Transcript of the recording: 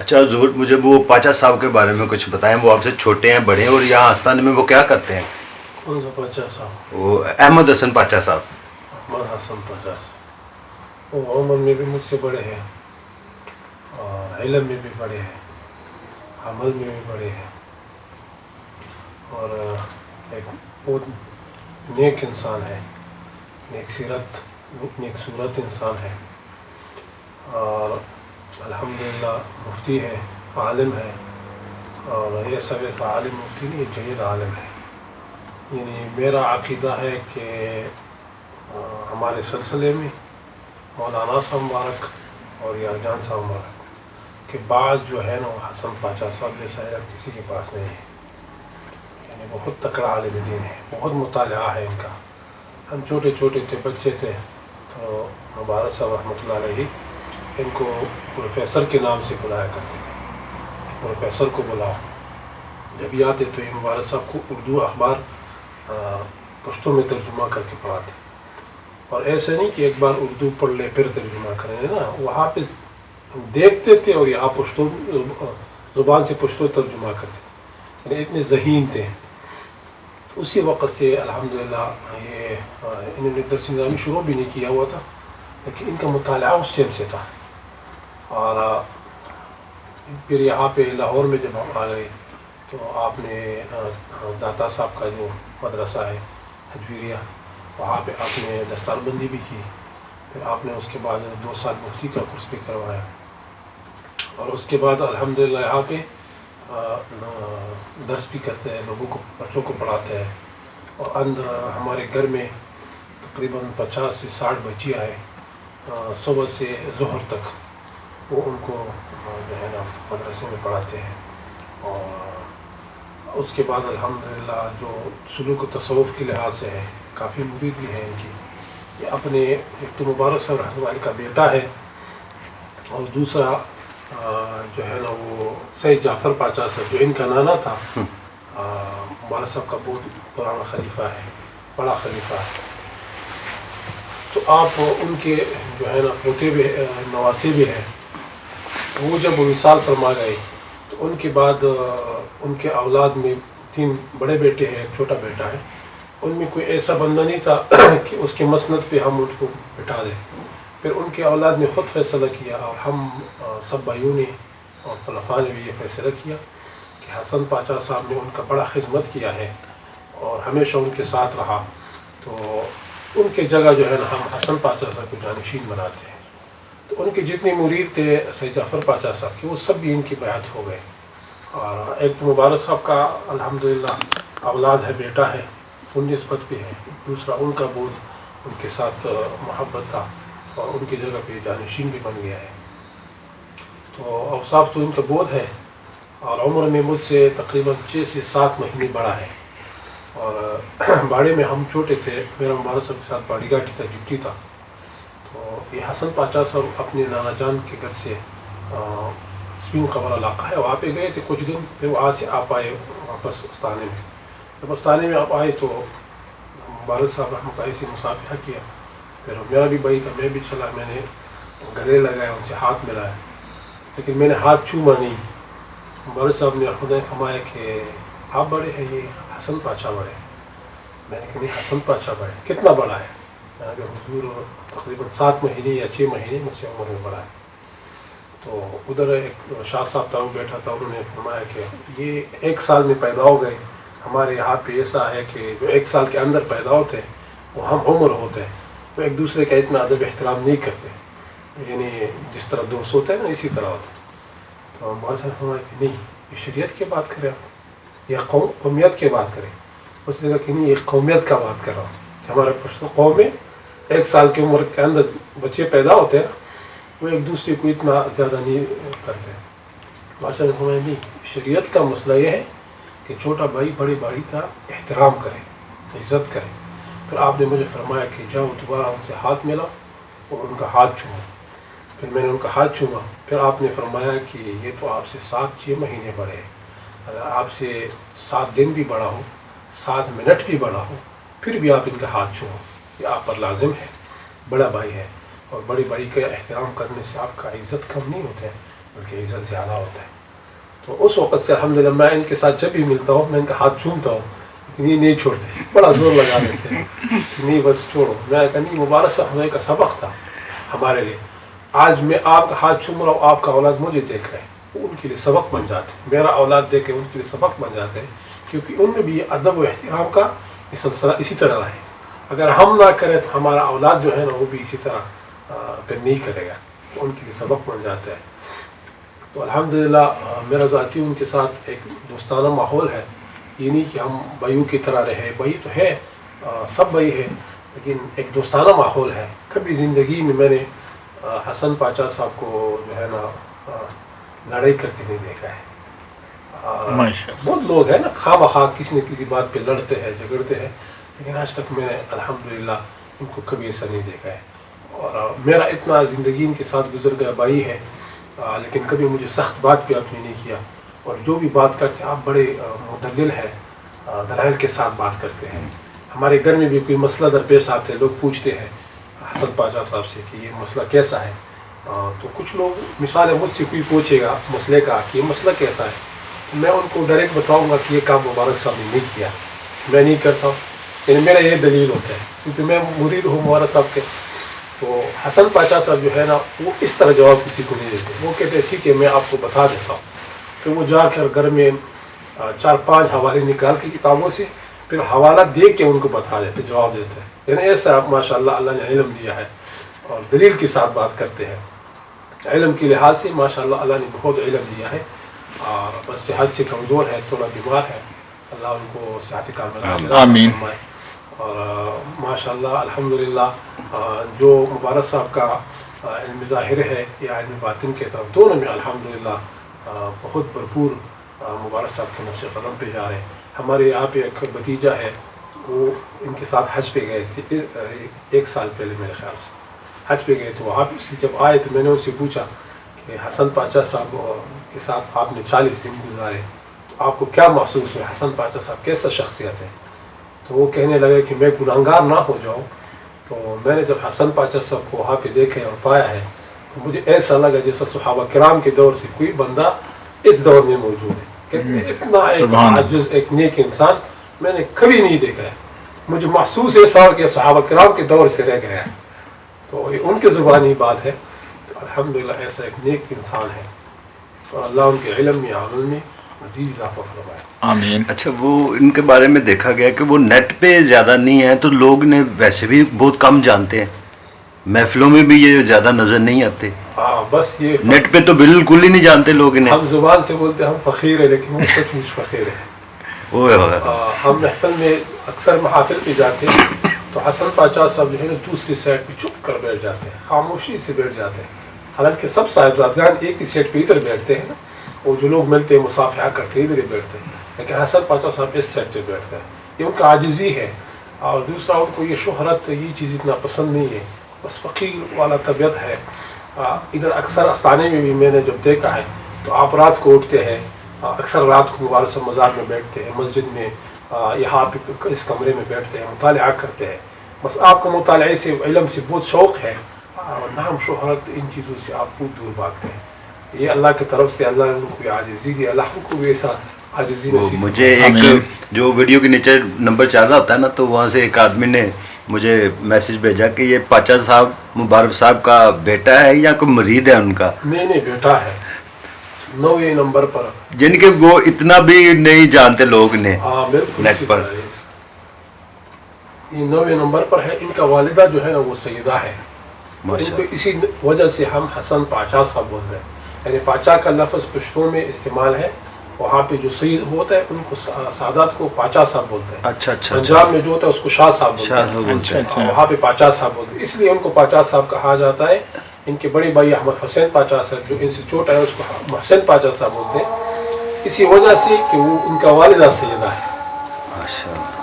اچھا حضور، مجھے وہ پاچا صاحب کے بارے میں کچھ بتائیں. وہ آپ سے چھوٹے ہیں، بڑے ہیں، اور یہاں آستانے میں وہ کیا کرتے ہیں؟ کون سا پاچا صاحب؟ وہ احمد حسن پاچا صاحب. احمد حسن پاچا صاحب وہ عمر میں بھی مجھ سے بڑے ہیں، اور علم میں بھی بڑے ہیں، عمل میں بھی بڑے ہیں، اور ایک بہت نیک انسان ہے، نیک صورت انسان ہے، اور الحمدللہ مفتی ہے، عالم ہے. اور یہ سب ایسا عالم مفتی نہیں، جید عالم ہے. یعنی میرا عقیدہ ہے کہ ہمارے سلسلے میں مولانا صاحب مبارک اور یا جان صاحب مبارک کے بعد جو ہے نا، وہ حسن پاچا صاحب جیسا ہے کسی کے پاس نہیں ہے. یعنی بہت تکڑا عالم دین ہے، بہت مطالعہ ہے ان کا. ہم چھوٹے چھوٹے تھے، بچے تھے، تو مبارک صاحب رحمۃ اللہ علیہ ان کو پروفیسر کے نام سے بلایا کرتے تھے. پروفیسر کو بلاؤ. جب یہ آتے تو یہ مبارک صاحب کو اردو اخبار پشتوں میں ترجمہ کر کے پڑھاتے. اور ایسے نہیں کہ ایک بار اردو پڑھ لے پھر ترجمہ کریں نا، وہاں پہ دیکھتے تھے اور یہاں پشتو زبان سے پشتو ترجمہ کرتے تھے. یعنی اتنے ذہین تھے. اسی وقت سے الحمدللہ یہ انہوں نے درس نظامی شروع بھی نہیں کیا ہوا تھا، لیکن ان کا مطالعہ اس ٹائم سے تھا. اور پھر یہاں پہ لاہور میں جب ہم آ گئے تو آپ نے داتا صاحب کا جو مدرسہ ہے حجویریہ، وہاں پہ آپ نے دستار بندی بھی کی. پھر آپ نے اس کے بعد 2 سال مفتی کا کورس بھی کروایا. اور اس کے بعد الحمدللہ یہاں پہ درس بھی کرتے ہیں، لوگوں کو، بچوں کو پڑھاتے ہیں. اور اندر ہمارے گھر میں تقریباً 50 سے 60 بچیاں ہیں، صبح سے ظہر تک وہ ان کو جو ہے نا مدرسے میں پڑھاتے ہیں. اور اس کے بعد الحمدللہ جو سلوک و تصوف کے لحاظ سے ہے، کافی مرید بھی ہیں ان کی. یہ اپنے ایک تو مبارک صاحب رحمۃ اللہ کا بیٹا ہے، اور دوسرا جو ہے نا وہ سید جعفر پاچا صاحب جو ان کا نانا تھا، مبارک صاحب کا بہت پرانا خلیفہ ہے، بڑا خلیفہ ہے. تو آپ ان کے جو ہے نا پوتے بھی نواسے بھی ہیں. وہ جب وصال فرما گئے تو ان کے بعد ان کے اولاد میں 3 بڑے بیٹے ہیں، ایک چھوٹا بیٹا ہے. ان میں کوئی ایسا بندہ نہیں تھا کہ اس کے مسند پہ ہم ان کو بٹھا دیں. پھر ان کے اولاد نے خود فیصلہ کیا، اور ہم سب بھائیوں نے اور خلفاء نے بھی یہ فیصلہ کیا کہ حسن پاچا صاحب نے ان کا بڑا خدمت کیا ہے اور ہمیشہ ان کے ساتھ رہا، تو ان کے جگہ جو ہے نا ہم حسن پاچا صاحب کو جانشین بناتے ہیں. تو ان کے جتنے مرید تھے سید جعفر پاچا صاحب کے، وہ سب بھی ان کی بیعت ہو گئے. اور ایک تو مبارک صاحب کا الحمدللہ اولاد ہے، بیٹا ہے، ان نسبت بھی ہے. دوسرا ان کا بود ان کے ساتھ محبت تھا، اور ان کی جگہ پہ جانشین بھی بن گیا ہے. تو اوصاف تو ان کا بود ہے، اور عمر میں مجھ سے تقریباً 6 سے 7 مہینے بڑا ہے. اور باڑے میں ہم چھوٹے تھے، میرا مبارک صاحب کے ساتھ باڑی گاٹی تھا، ڈپٹی تھا. تو یہ حسن پاچا صاحب اپنے نانا جان کے گھر سے سپین قبر علاقہ ہے، وہاں پہ گئے تھے کچھ دن. پھر وہاں سے آپ آئے واپس استانے میں. جب استانے میں آپ آئے تو مبارک صاحب رحمۃ اللہ سے مصافحہ کیا. پھر میرا بھی بھائی تھا، میں بھی چلا، میں نے گلے لگایا، ان سے ہاتھ ملایا، لیکن میں نے ہاتھ چھوما نہیں. مبارک صاحب نے خدا فرمایا کہ آپ بڑے ہیں، یہ حسن پاچا بڑے. میں نے کہا نہیں، حسن پاچا بڑے. کتنا بڑا ہے؟ میں نے کہا حضور تقریباً 7 مہینے یا 6 مہینے مجھ سے عمر میں بڑا ہے. تو ادھر ایک شاہ صاحب تھا، وہ بیٹھا تھا، انہوں نے فرمایا کہ یہ 1 سال میں پیدا ہو گئے. ہمارے یہاں پہ ایسا ہے کہ جو 1 سال کے اندر پیدا ہوتے ہیں وہ ہم عمر ہوتے ہیں، وہ ایک دوسرے کا اتنا ادب احترام نہیں کرتے. یعنی جس طرح دوست ہوتے ہیں نا، اسی طرح ہوتے ہیں. تو ہمارے ساتھ فرمایا کہ نہیں، یہ شریعت کی بات کریں آپ یا قومیت کی بات کریں. اس نے کہا کہ نہیں، یہ قومیت کا بات کر رہا ہوں کہ ہمارے پشتو قوم میں 1 سال کی عمر کے اندر بچے پیدا ہوتے ہیں، وہ ایک دوسرے کو اتنا زیادہ نہیں کرتے. بادشاہ نے فرمایا نہیں، شریعت کا مسئلہ یہ ہے کہ چھوٹا بھائی بڑے بھائی کا احترام کرے، عزت کرے. پھر آپ نے مجھے فرمایا کہ جاؤ دوبارہ ان سے ہاتھ ملا اور ان کا ہاتھ چھوما. پھر میں نے ان کا ہاتھ چھوما. پھر آپ نے فرمایا کہ یہ تو آپ سے 7-6 مہینے بڑے ہیں، اگر آپ سے 7 دن بھی بڑا ہو، 7 منٹ بھی بڑا ہو، پھر بھی آپ ان کا ہاتھ چھومو، یہ آپ پر لازم ہے. بڑا بھائی ہے، اور بڑے بھائی کا احترام کرنے سے آپ کا عزت کم نہیں ہوتا ہے. بلکہ عزت زیادہ ہوتا ہے. تو اس وقت سے الحمدللہ میں ان کے ساتھ جب بھی ملتا ہوں میں ان کا ہاتھ چومتا ہوں، لیکن یہ نہیں چھوڑتے، بڑا زور لگا دیتے ہیں کہ نہیں بس چھوڑو. میں کہا نہیں، مبارک صاحب کا سبق تھا ہمارے لیے. آج میں آپ کا ہاتھ چوم رہا ہوں، آپ کا اولاد مجھے دیکھ رہے ہیں، وہ ان کے لیے سبق بن جاتے ہیں. میرا اولاد دیکھ کے ان کے لیے سبق بن جاتے ہیں، کیونکہ ان میں بھی یہ ادب و احترام کا یہ سلسلہ اسی طرح رہے. اگر ہم نہ کریں تو ہمارا اولاد جو ہے نا وہ بھی اسی طرح پھر نہیں کرے گا، تو ان کے لیے سبق بن جاتا ہے. تو الحمدللہ میرا ذاتی ان کے ساتھ ایک دوستانہ ماحول ہے. یہ نہیں کہ ہم بھائیوں کی طرح رہے، بھائی تو ہے، سب بھائی ہے، لیکن ایک دوستانہ ماحول ہے. کبھی زندگی میں نے حسن پاچا صاحب کو جو ہے نا لڑائی کرتے نہیں دیکھا ہے. بہت لوگ ہیں نا خواہ مخواہ کسی نہ کسی بات پہ لڑتے ہیں، جھگڑتے ہیں، لیکن آج تک میں نے الحمدللہ ان کو کبھی ایسا نہیں دیکھا ہے. اور میرا اتنا زندگی ان کے ساتھ گزر گیا بھائی ہے، لیکن کبھی مجھے سخت بات پہ آپ نے نہیں کیا. اور جو بھی بات کرتے آپ بڑے مدلل ہیں، دلائل کے ساتھ بات کرتے ہیں. ہمارے گھر میں بھی کوئی مسئلہ درپیش آتے ہیں، لوگ پوچھتے ہیں حسن پاچا صاحب سے کہ یہ مسئلہ کیسا ہے. تو کچھ لوگ مثال ہے مجھ سے کوئی پوچھے گا مسئلے کا کہ یہ مسئلہ کیسا ہے، تو میں ان کو ڈائریکٹ بتاؤں گا کہ یہ کام مبارک صاحب نے نہیں کیا، میں نہیں کرتا ہوں. یعنی میرا یہ دلیل ہوتا ہے، کیونکہ میں مرید ہوں مبارک صاحب کے. تو حسن پاچا صاحب جو ہے نا وہ اس طرح جواب کسی کو نہیں دیتے. وہ کہتے ہیں ٹھیک ہے میں آپ کو بتا دیتا ہوں. پھر وہ جا کر گھر میں 4-5 حوالے نکال کے کتابوں سے پھر حوالہ دے کے ان کو بتا دیتے، جواب دیتے ہیں. یعنی ایسا ماشاء اللہ اللہ نے علم دیا ہے اور دلیل کے ساتھ بات کرتے ہیں. علم کے لحاظ سے ماشاء اللہ اللہ نے بہت علم دیا ہے. اور بس صحت سے کمزور ہے، تھوڑا بیمار ہے، اللہ ان کو صحت کاملہ آمین. اور ماشاء اللہ الحمدللہ جو مبارک صاحب کا علم ظاہر ہے یا علم باطن کے طرف دونوں میں الحمدللہ بہت بھرپور مبارک صاحب کے نقش قدم پہ جا رہے ہیں. ہمارے یہاں پہ ایک بھتیجا ہے، وہ ان کے ساتھ حج پہ گئے تھے 1 سال پہلے میرے خیال سے حج پہ گئے. تو وہاں پہ جب آئے تو میں نے ان سے پوچھا کہ حسن پاچا صاحب کے ساتھ آپ نے 40 دن گزارے، تو آپ کو کیا محسوس ہوا، حسن پاچا صاحب کیسا شخصیت ہے؟ تو وہ کہنے لگے کہ میں گناہگار نہ ہو جاؤں. تو میں نے جب حسن پاچا صاحب کو وہاں پہ دیکھے اور پایا ہے تو مجھے ایسا لگا جیسا صحابہ کرام کے دور سے کوئی بندہ اس دور میں موجود ہے. کہ اتنا ایک عاجز ایک نیک انسان میں نے کبھی نہیں دیکھا ہے. مجھے محسوس ایسا کہ صحابہ کرام کے دور سے رہ گیا ہے. تو یہ ان کی زبانی بات ہے. تو الحمدللہ ایسا ایک نیک انسان ہے اور اللہ ان کے علم میں عمل میں مزید اضافہ فرمائے. آمین. اچھا، وہ ان کے بارے میں دیکھا گیا کہ وہ نیٹ پہ زیادہ نہیں ہے، تو لوگ نے ویسے بھی بہت کم جانتے ہیں، محفلوں میں بھی یہ زیادہ نظر نہیں آتے. ہاں بس یہ نیٹ پہ تو بالکل ہی نہیں جانتے لوگ انہیں. ہم زبان سے بولتے ہم فقیر ہیں، لیکن وہ سچ مچ فقیر ہے. ہم محفل میں اکثر محافل پہ جاتے ہیں تو حسن پاچا صاحب جو ہے نا دوسری سائڈ پہ چپ کر بیٹھ جاتے ہیں، خاموشی سے بیٹھ جاتے ہیں. حالانکہ سب صاحبزادگان ایک ہی سیٹ پہ ادھر بیٹھتے ہیں نا، وہ جو لوگ ملتے ہیں مصافحہ کرتے ہیں ادھر ہی بیٹھتے ہیں، لیکن حسن پاچا صاحب اس سیٹ پہ بیٹھتے ہیں. یہ ان کا عاجزی ہے. اور دوسرا ان کو یہ شہرت یہ چیز اتنا پسند نہیں ہے، بس فقیر والا طبیعت ہے. ادھر اکثر استانے میں بھی میں نے جب دیکھا ہے تو آپ رات کو اٹھتے ہیں، اکثر رات کو مبارک صاحب مزار میں بیٹھتے ہیں، مسجد میں یہاں پہ اس کمرے میں بیٹھتے ہیں، مطالعہ کرتے ہیں. بس آپ کو مطالعے سے علم سے بہت شوق ہے اور نام شہرت ان چیزوں سے آپ بہت دور بھاگتے ہیں. یہ اللہ کی طرف سے اللہ نے ان کو عاجزی دی. اللہ کو بھی ایسا عاجزی نصیب. مجھے ایک جو ویڈیو کے نیچے نمبر چل رہا ہوتا ہے نا، تو وہاں سے ایک آدمی نے مجھے میسج بھیجا کہ یہ پاچا صاحب مبارک صاحب کا بیٹا ہے یا کوئی مرید ہے ان کا. نہیں بیٹا ہے. 9ویں نمبر پر، جن کے وہ اتنا بھی نہیں جانتے لوگ نے نیٹ پر. یہ 9ویں نمبر پر ہے. ان کا والدہ جو ہے نا وہ سیدہ ہے. ان کو اسی وجہ سے ہم حسن پاچا صاحب بول رہے ہیں. یعنی پاچا کا لفظ پشتوں میں استعمال ہے. وہاں پہ جو سید ہوتا ہے ان کو سادات کو پاچا صاحب بولتے ہیں. اچھا. پنجاب میں جو ہوتا ہے اس کو شاہ صاحب بولتے ہیں. وہاں پہ پاچا صاحب بولتے ہیں، اس لیے ان کو پاچا صاحب کہا جاتا ہے. ان کے بڑے بھائی احمد حسین پاچا صاحب جو ان سے چھوٹا ہے اس کو محسن پاچا صاحب بولتے ہیں، اسی وجہ سے کہ وہ ان کا والدہ سیدہ ہے. ماشاء اللہ.